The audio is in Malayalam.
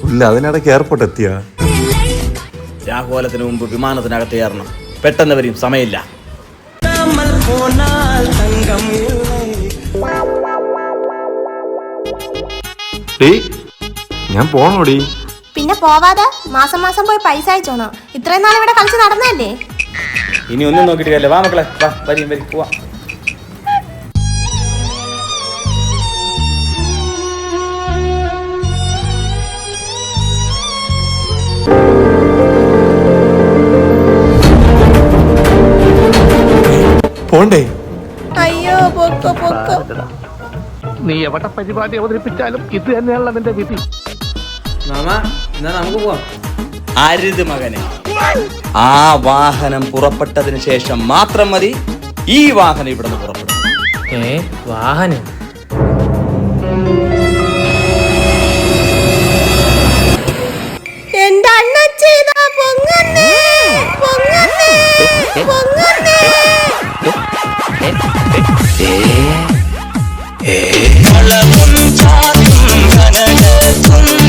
ഇല്ല, അതിനിടയ്ക്ക് എയർപോർട്ട് എത്തിയ രാഹുലത്തിന് മുമ്പ് വിമാനത്തിനകത്ത് കയറണം. പെട്ടെന്ന് വരും, സമയമില്ല. ഞാൻ പോണോടി. പിന്നെ പോവാതെ മാസം മാസം പോയി പൈസ അയച്ചോണോ? ഇത്രയും നാൾ ഇവിടെ കളിച്ച് നടന്നല്ലേ? ഇനി ഒന്നും നോക്കിയിട്ട് കാര്യമില്ല. വാ മക്കളെ, വാ, വരി പോവാ. പോണ്ടേ? അയ്യോ പൊക്കോ പൊക്കോ. നീ എവിടെ പരിപാടി അവതരിപ്പിച്ചാലും ഇത് തന്നെയാണല്ലോ നിന്റെ വിധി. നമുക്ക് പോവാം. അരുത് മകനെ, ആ വാഹനം പുറപ്പെട്ടതിന് ശേഷം മാത്രം മതി ഈ വാഹനം ഇവിടെ നിന്ന് പുറപ്പെടും. വാഹനം എന്റെ അണ്ണച്ചി ഇതാ പൊങ്ങുന്നേ, പൊങ്ങുന്നേ, പൊങ്ങുന്നേ. വളവും ചാരും കനകത്തും